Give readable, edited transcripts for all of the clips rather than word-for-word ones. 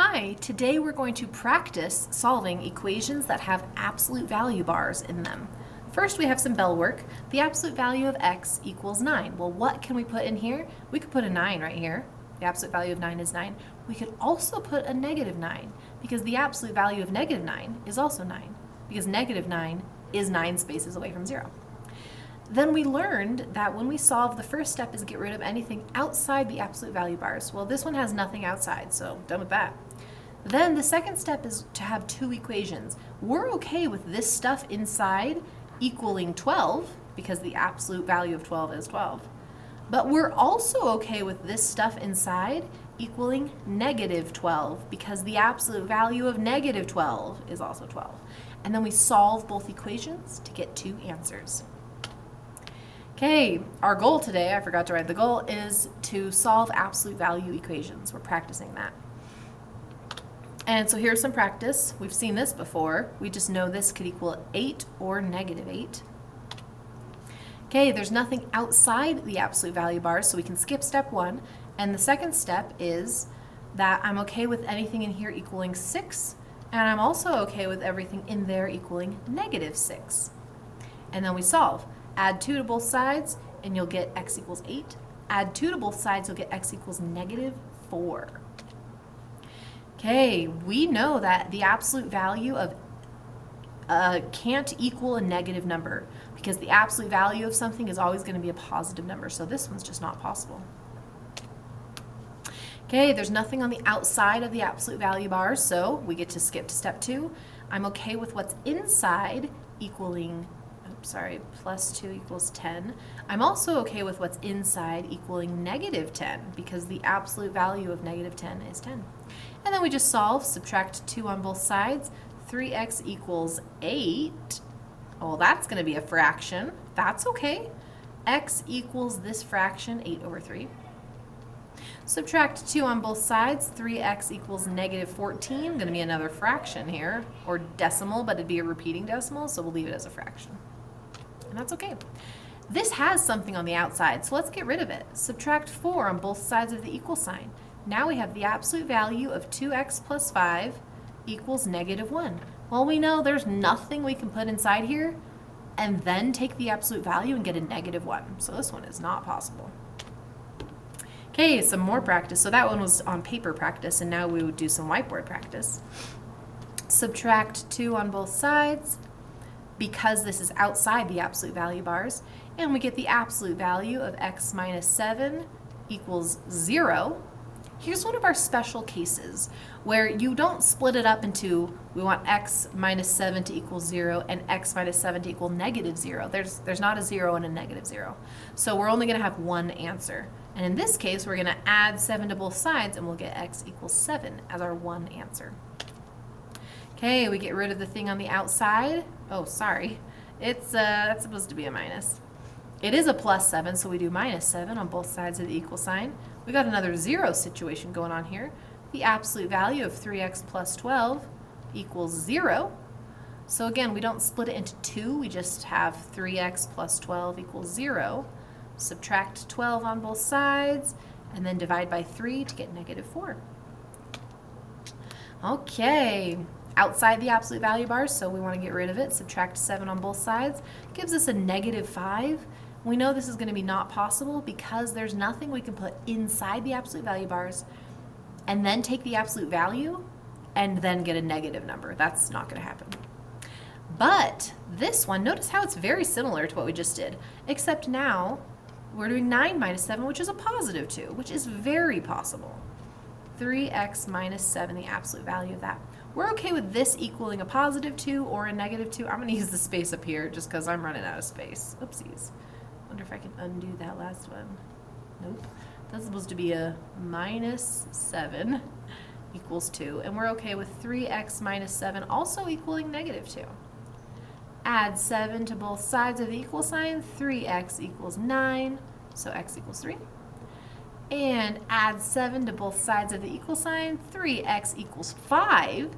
Hi, today we're going to practice solving equations that have absolute value bars in them. First, we have some bell work. The absolute value of x equals 9. Well, what can we put in here? We could put a 9 right here. The absolute value of 9 is 9. We could also put a negative 9 because the absolute value of negative 9 is also 9 because negative 9 is 9 spaces away from 0. Then we learned that when we solve, the first step is get rid of anything outside the absolute value bars. Well, this one has nothing outside, so done with that. Then the second step is to have two equations. We're okay with this stuff inside equaling 12 because the absolute value of 12 is 12. But we're also okay with this stuff inside equaling negative 12 because the absolute value of negative 12 is also 12. And then we solve both equations to get two answers. Okay, our goal today, I forgot to write the goal, is to solve absolute value equations. We're practicing that. And so here's some practice. We've seen this before. We just know this could equal 8 or negative 8. Okay, there's nothing outside the absolute value bars, so we can skip step 1. And the second step is that I'm okay with anything in here equaling 6, and I'm also okay with everything in there equaling negative 6. And then we solve. Add 2 to both sides, and you'll get x equals 8. Add 2 to both sides, you'll get x equals negative 4. Okay, we know that the absolute value of can't equal a negative number because the absolute value of something is always going to be a positive number, so this one's just not possible. Okay, there's nothing on the outside of the absolute value bars, so we get to skip to step 2. I'm okay with what's inside equaling plus 2 equals 10. I'm also okay with what's inside equaling negative 10 because the absolute value of negative 10 is 10. And then we just solve, subtract 2 on both sides. 3x equals 8. Well, that's going to be a fraction. That's okay. X equals this fraction, 8 over 3. Subtract 2 on both sides. 3x equals negative 14. Going to be another fraction here, or decimal, but it'd be a repeating decimal, so we'll leave it as a fraction. And that's okay. This has something on the outside, so let's get rid of it. Subtract 4 on both sides of the equal sign. Now we have the absolute value of 2x plus 5 equals negative 1. Well, we know there's nothing we can put inside here and then take the absolute value and get a negative 1. So this one is not possible. Okay, some more practice. So that one was on paper practice, and now we would do some whiteboard practice. Subtract 2 on both sides, because this is outside the absolute value bars, and we get the absolute value of x minus 7 equals 0. Here's one of our special cases where you don't split it up into we want x minus 7 to equal 0 and x minus 7 to equal negative 0. There's not a 0 and a negative 0. So we're only going to have one answer. And in this case, we're going to add 7 to both sides, and we'll get x equals 7 as our one answer. Okay, we get rid of the thing on the outside. Oh, sorry. That's supposed to be a minus. It is a plus 7, so we do minus 7 on both sides of the equal sign. We got another 0 situation going on here. The absolute value of 3x plus 12 equals 0. So again, we don't split it into 2. We just have 3x plus 12 equals 0. Subtract 12 on both sides, and then divide by 3 to get negative 4. Okay. Outside the absolute value bars, so we want to get rid of it. Subtract 7 on both sides. Gives us a negative 5. We know this is going to be not possible because there's nothing we can put inside the absolute value bars and then take the absolute value and then get a negative number. That's not going to happen. But this one, notice how it's very similar to what we just did, except now we're doing 9 minus 7, which is a positive 2, which is very possible. 3x minus 7, the absolute value of that. We're okay with this equaling a positive 2 or a negative 2. I'm going to use the space up here just because I'm running out of space. Oopsies. Wonder if I can undo that last one. Nope. That's supposed to be a minus 7 equals 2. And we're okay with 3x minus 7 also equaling negative 2. Add 7 to both sides of the equal sign. 3x equals 9, so x equals 3. And add 7 to both sides of the equal sign. 3x equals 5.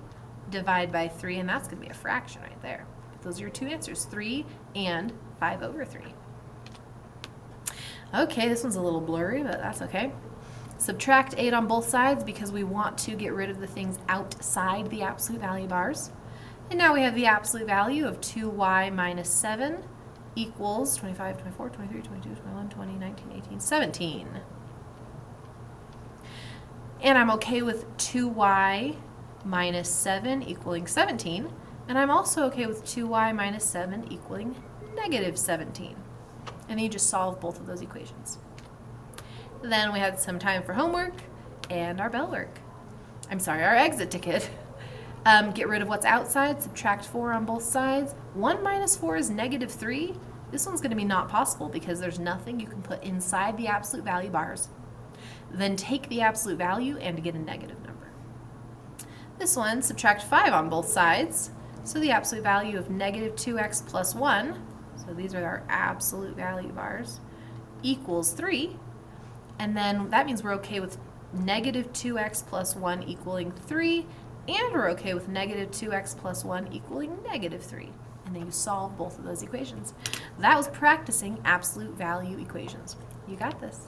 Divide by 3, and that's going to be a fraction right there. Those are your two answers, 3 and 5 over 3. Okay, this one's a little blurry, but that's okay. Subtract 8 on both sides because we want to get rid of the things outside the absolute value bars. And now we have the absolute value of 2y minus 7 equals 25, 24, 23, 22, 21, 20, 19, 18, 17. And I'm okay with 2y minus 7 equaling 17. And I'm also okay with 2y minus 7 equaling negative 17. And then you just solve both of those equations. Then we had some time for homework and our bell work. I'm sorry, our exit ticket. Get rid of what's outside, subtract 4 on both sides. 1 minus 4 is negative 3. This one's going to be not possible because there's nothing you can put inside the absolute value bars. Then take the absolute value and get a negative number. This one, subtract 5 on both sides. So the absolute value of negative 2x plus 1, so these are our absolute value bars, equals 3. And then that means we're okay with negative 2x plus 1 equaling 3, and we're okay with negative 2x plus 1 equaling negative 3. And then you solve both of those equations. That was practicing absolute value equations. You got this.